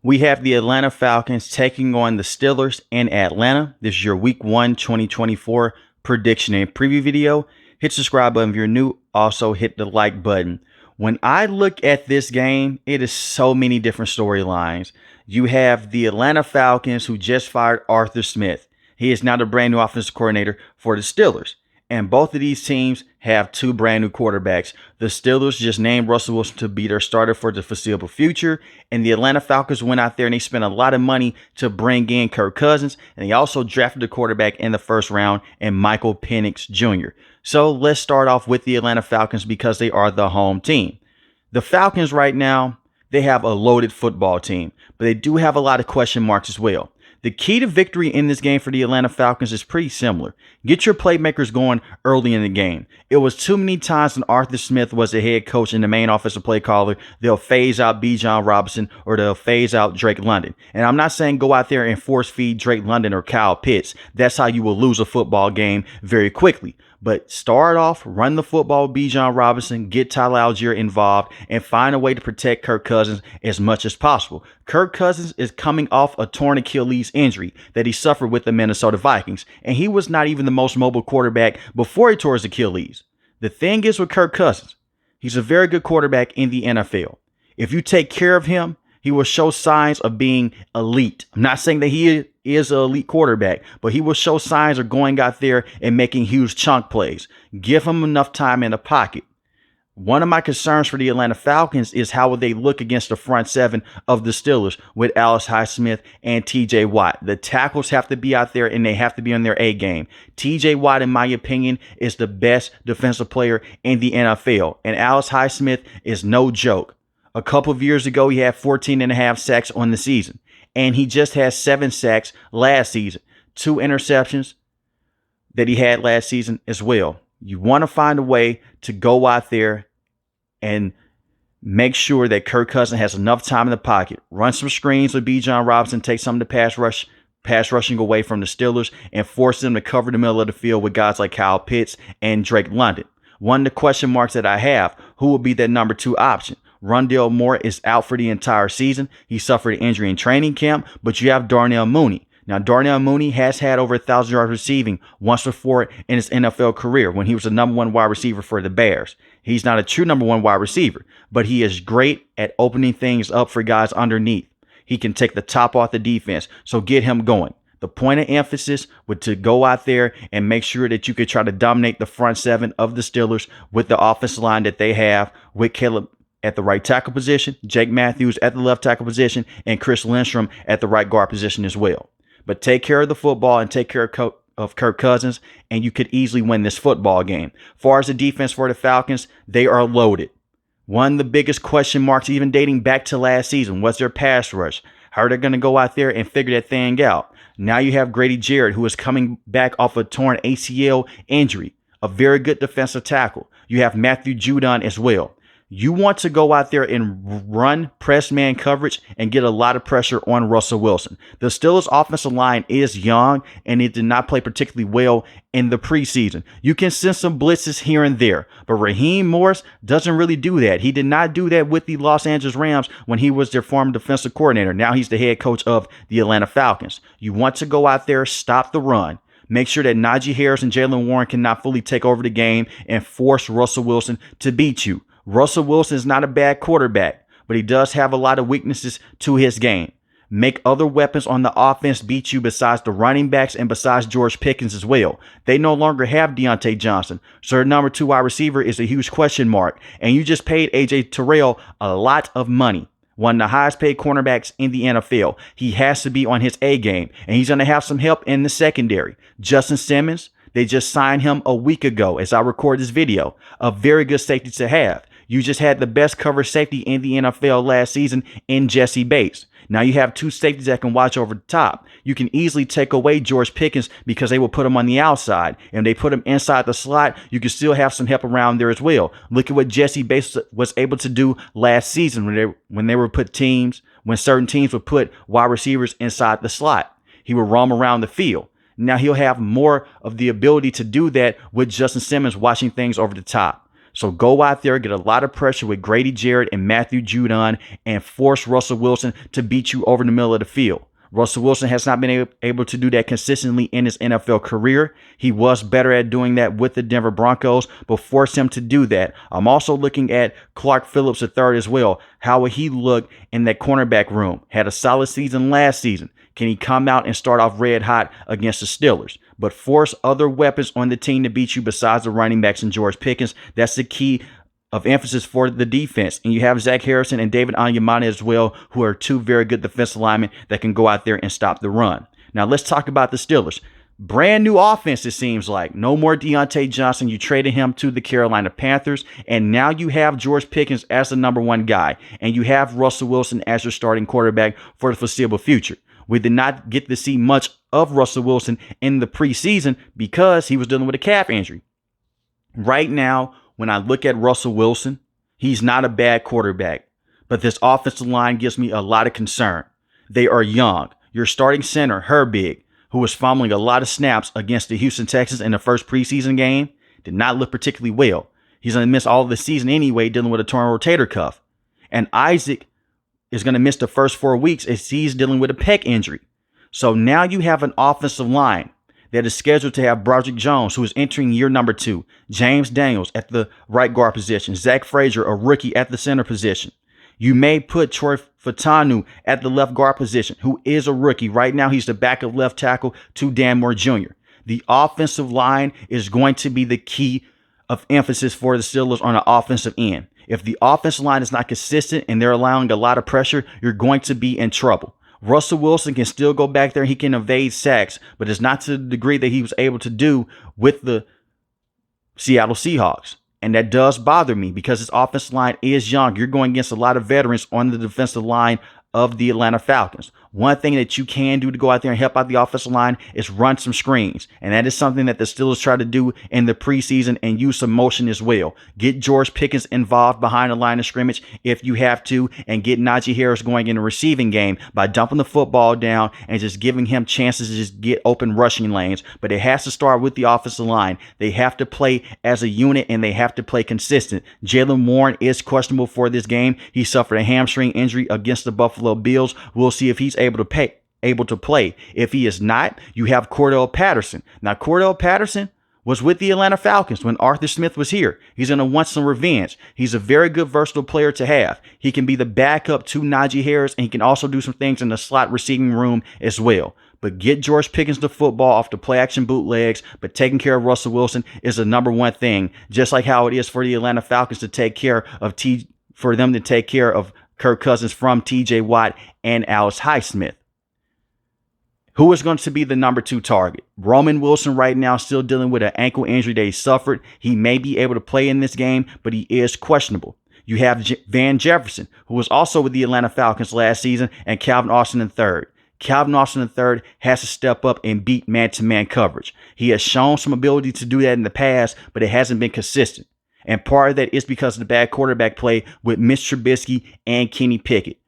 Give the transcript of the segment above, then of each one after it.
We have the Atlanta Falcons taking on the Steelers in Atlanta. This is your Week 1 2024 prediction and preview video. Hit the subscribe button if you're new. Also hit the like button. When I look at this game, it is so many different storylines. You have the Atlanta Falcons who just fired Arthur Smith. He is now the brand new offensive coordinator for the Steelers. And both of these teams have two brand new quarterbacks. The Steelers just named Russell Wilson to be their starter for the foreseeable future. And the Atlanta Falcons went out there and they spent a lot of money to bring in Kirk Cousins. And they also drafted a quarterback in the first round and Michael Penix Jr. So let's start off with the Atlanta Falcons because they are the home team. The Falcons right now, they have a loaded football team, but they do have a lot of question marks as well. The key to victory in this game for the Atlanta Falcons is pretty similar. Get your playmakers going early in the game. It was too many times when Arthur Smith was the head coach and the main offensive play caller, they'll phase out Bijan Robinson or they'll phase out Drake London. And I'm not saying go out there and force feed Drake London or Kyle Pitts. That's how you will lose a football game very quickly. But start off, run the football with Bijan Robinson, get Tyler Algier involved, and find a way to protect Kirk Cousins as much as possible. Kirk Cousins is coming off a torn Achilles injury that he suffered with the Minnesota Vikings, and he was not even the most mobile quarterback before he tore his Achilles. The thing is with Kirk Cousins, he's a very good quarterback in the NFL. If you take care of him, he will show signs of being elite. I'm not saying that he is an elite quarterback, but he will show signs of going out there and making huge chunk plays. Give him enough time in the pocket. One of my concerns for the Atlanta Falcons is how will they look against the front seven of the Steelers with Alex Highsmith and TJ Watt. The tackles have to be out there and they have to be on their A game. TJ Watt, in my opinion, is the best defensive player in the NFL, and Alex Highsmith is no joke. A couple of years ago, he had 14 and a half sacks on the season, and he just had 7 sacks last season. 2 interceptions that he had last season as well. You want to find a way to go out there and make sure that Kirk Cousins has enough time in the pocket. Run some screens with Bijan Robinson, take some of the pass rushing away from the Steelers, and force them to cover the middle of the field with guys like Kyle Pitts and Drake London. One of the question marks that I have, who will be that number 2 option? Rondale Moore is out for the entire season. He suffered an injury in training camp, but you have Darnell Mooney. Now, Darnell Mooney has had over 1,000 yards receiving once before in his NFL career when he was the number 1 wide receiver for the Bears. He's not a true number 1 wide receiver, but he is great at opening things up for guys underneath. He can take the top off the defense, so get him going. The point of emphasis would to go out there and make sure that you could try to dominate the front seven of the Steelers with the offensive line that they have with Caleb at the right tackle position, Jake Matthews at the left tackle position, and Chris Lindstrom at the right guard position as well. But take care of the football and take care of Kirk Cousins, and you could easily win this football game. As far as the defense for the Falcons, they are loaded. One of the biggest question marks, even dating back to last season, was their pass rush. How are they going to go out there and figure that thing out? Now you have Grady Jarrett, who is coming back off a torn ACL injury, a very good defensive tackle. You have Matthew Judon as well. You want to go out there and run press man coverage and get a lot of pressure on Russell Wilson. The Steelers offensive line is young and it did not play particularly well in the preseason. You can send some blitzes here and there, but Raheem Morris doesn't really do that. He did not do that with the Los Angeles Rams when he was their former defensive coordinator. Now he's the head coach of the Atlanta Falcons. You want to go out there, stop the run. Make sure that Najee Harris and Jaylen Warren cannot fully take over the game and force Russell Wilson to beat you. Russell Wilson is not a bad quarterback, but he does have a lot of weaknesses to his game. Make other weapons on the offense beat you besides the running backs and besides George Pickens as well. They no longer have Deontay Johnson, so their number 2 wide receiver is a huge question mark. And you just paid A.J. Terrell a lot of money. One of the highest paid cornerbacks in the NFL. He has to be on his A game, and he's going to have some help in the secondary. Justin Simmons, they just signed him a week ago as I record this video. A very good safety to have. You just had the best cover safety in the NFL last season in Jesse Bates. Now you have 2 safeties that can watch over the top. You can easily take away George Pickens because they will put him on the outside. And they put him inside the slot, you can still have some help around there as well. Look at what Jesse Bates was able to do last season when certain teams would put wide receivers inside the slot. He would roam around the field. Now he'll have more of the ability to do that with Justin Simmons watching things over the top. So go out there, get a lot of pressure with Grady Jarrett and Matthew Judon, and force Russell Wilson to beat you over the middle of the field. Russell Wilson has not been able to do that consistently in his NFL career. He was better at doing that with the Denver Broncos, but force him to do that. I'm also looking at Clark Phillips III as well. How will he look in that cornerback room? Had a solid season last season. Can he come out and start off red hot against the Steelers? But force other weapons on the team to beat you besides the running backs and George Pickens. That's the key of emphasis for the defense. And you have Zach Harrison and David Onyemata as well, who are two very good defensive linemen that can go out there and stop the run. Now let's talk about the Steelers. Brand new offense, it seems like. No more Deontay Johnson. You traded him to the Carolina Panthers. And now you have George Pickens as the number one guy. And you have Russell Wilson as your starting quarterback for the foreseeable future. We did not get to see much of Russell Wilson in the preseason because he was dealing with a calf injury. Right now, when I look at Russell Wilson, he's not a bad quarterback, but this offensive line gives me a lot of concern. They are young. Your starting center, Herbig, who was fumbling a lot of snaps against the Houston Texans in the first preseason game, did not look particularly well. He's going to miss all of the season anyway, dealing with a torn rotator cuff. And Isaac is going to miss the first 4 weeks as he's dealing with a pec injury. So now you have an offensive line that is scheduled to have Broderick Jones, who is entering year number 2, James Daniels at the right guard position, Zach Frazier, a rookie, at the center position. You may put Troy Fautanu at the left guard position, who is a rookie. Right now, he's the backup left tackle to Dan Moore Jr. The offensive line is going to be the key of emphasis for the Steelers on the offensive end. If the offensive line is not consistent and they're allowing a lot of pressure, you're going to be in trouble. Russell Wilson can still go back there. He can evade sacks, but it's not to the degree that he was able to do with the Seattle Seahawks. And that does bother me because his offensive line is young. You're going against a lot of veterans on the defensive line of the Atlanta Falcons. One thing that you can do to go out there and help out the offensive line is run some screens. And that is something that the Steelers try to do in the preseason and use some motion as well. Get George Pickens involved behind the line of scrimmage if you have to, and get Najee Harris going in the receiving game by dumping the football down and just giving him chances to just get open rushing lanes. But it has to start with the offensive line. They have to play as a unit and they have to play consistent. Jaylen Warren is questionable for this game. He suffered a hamstring injury against the Buffalo Bills. We'll see if he's able to play. If he is not, you have Cordell Patterson. Now, Cordell Patterson was with the Atlanta Falcons when Arthur Smith was here. He's going to want some revenge. He's a very good versatile player to have. He can be the backup to Najee Harris, and he can also do some things in the slot receiving room as well. But get George Pickens the football off the play action bootlegs, but taking care of Russell Wilson is the number one thing, just like how it is for the Atlanta Falcons to take care of Kirk Cousins from TJ Watt and Alex Highsmith. Who is going to be the number 2 target? Roman Wilson right now still dealing with an ankle injury that he suffered. He may be able to play in this game, but he is questionable. You have Van Jefferson, who was also with the Atlanta Falcons last season, and Calvin Austin III. Calvin Austin III has to step up and beat man-to-man coverage. He has shown some ability to do that in the past, but it hasn't been consistent. And part of that is because of the bad quarterback play with Mitch Trubisky and Kenny Pickett.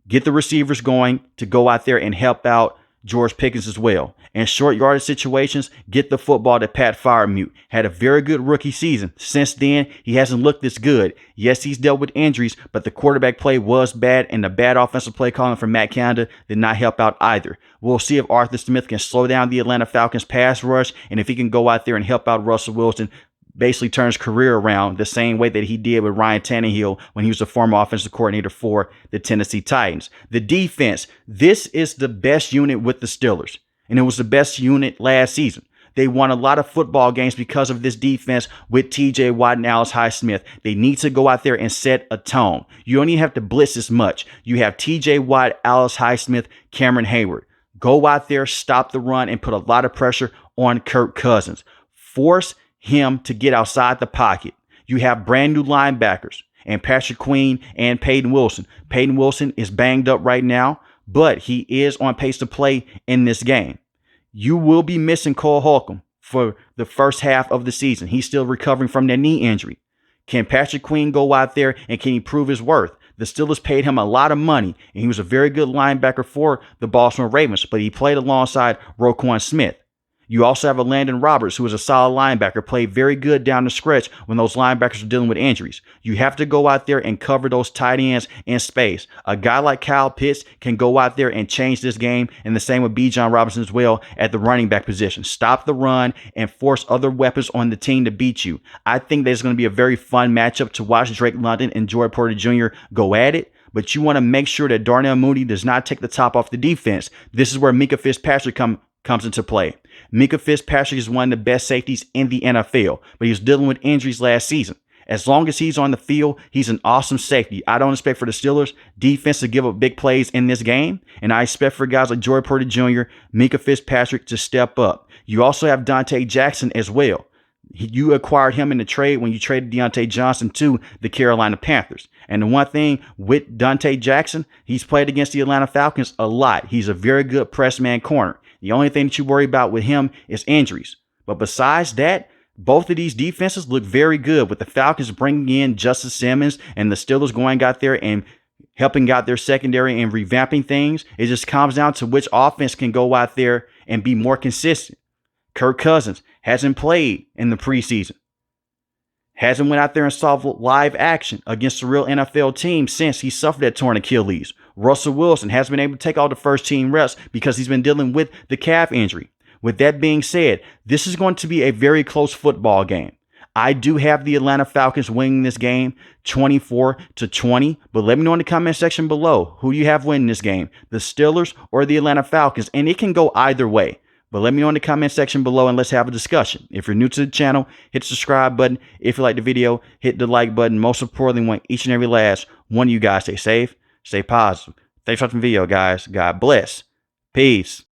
Get the receivers going to go out there and help out George Pickens as well. In short yardage situations, get the football to Pat Freiermuth. Had a very good rookie season. Since then, he hasn't looked this good. Yes, he's dealt with injuries, but the quarterback play was bad, and the bad offensive play calling from Matt Canada did not help out either. We'll see if Arthur Smith can slow down the Atlanta Falcons pass rush, and if he can go out there and help out Russell Wilson, basically turn his career around the same way that he did with Ryan Tannehill when he was the former offensive coordinator for the Tennessee Titans. The defense, this is the best unit with the Steelers, and it was the best unit last season. They won a lot of football games because of this defense with TJ Watt and Alex Highsmith. They need to go out there and set a tone. You don't even have to blitz as much. You have TJ Watt, Alex Highsmith, Cameron Hayward. Go out there, stop the run, and put a lot of pressure on Kirk Cousins. Force him to get outside the pocket. You have brand new linebackers and Patrick Queen and Peyton Wilson. Peyton Wilson is banged up right now, but he is on pace to play in this game. You will be missing Cole Holcomb for the first half of the season. He's still recovering from that knee injury. Can Patrick Queen go out there and can he prove his worth? The Steelers paid him a lot of money, and he was a very good linebacker for the Baltimore Ravens, but he played alongside Roquan Smith. You also have a Landon Roberts, who is a solid linebacker, played very good down the stretch when those linebackers are dealing with injuries. You have to go out there and cover those tight ends in space. A guy like Kyle Pitts can go out there and change this game, and the same with Bijan Robinson as well at the running back position. Stop the run and force other weapons on the team to beat you. I think there's going to be a very fun matchup to watch Drake London and Joy Porter Jr. go at it. But you want to make sure that Darnell Mooney does not take the top off the defense. This is where Minkah Fitzpatrick comes into play. Minkah Fitzpatrick is one of the best safeties in the NFL, but he was dealing with injuries last season. As long as he's on the field, he's an awesome safety. I don't expect for the Steelers defense to give up big plays in this game, and I expect for guys like Joy Porter Jr., Minkah Fitzpatrick to step up. You also have Dante Jackson as well. You acquired him in the trade when you traded Deontay Johnson to the Carolina Panthers. And the one thing with Dante Jackson, he's played against the Atlanta Falcons a lot. He's a very good press man corner. The only thing that you worry about with him is injuries. But besides that, both of these defenses look very good, with the Falcons bringing in Justice Simmons and the Steelers going out there and helping out their secondary and revamping things. It just comes down to which offense can go out there and be more consistent. Kirk Cousins hasn't played in the preseason. Hasn't went out there and saw live action against a real NFL team since he suffered that torn Achilles. Russell Wilson hasn't been able to take all the first team reps because he's been dealing with the calf injury. With that being said, this is going to be a very close football game. I do have the Atlanta Falcons winning this game 24-20, but let me know in the comment section below who you have winning this game, the Steelers or the Atlanta Falcons, and it can go either way. But let me know in the comment section below and let's have a discussion. If you're new to the channel, hit the subscribe button. If you like the video, hit the like button. Most importantly, want each and every last one of you guys stay safe, stay positive. Thanks for watching the video, guys. God bless. Peace.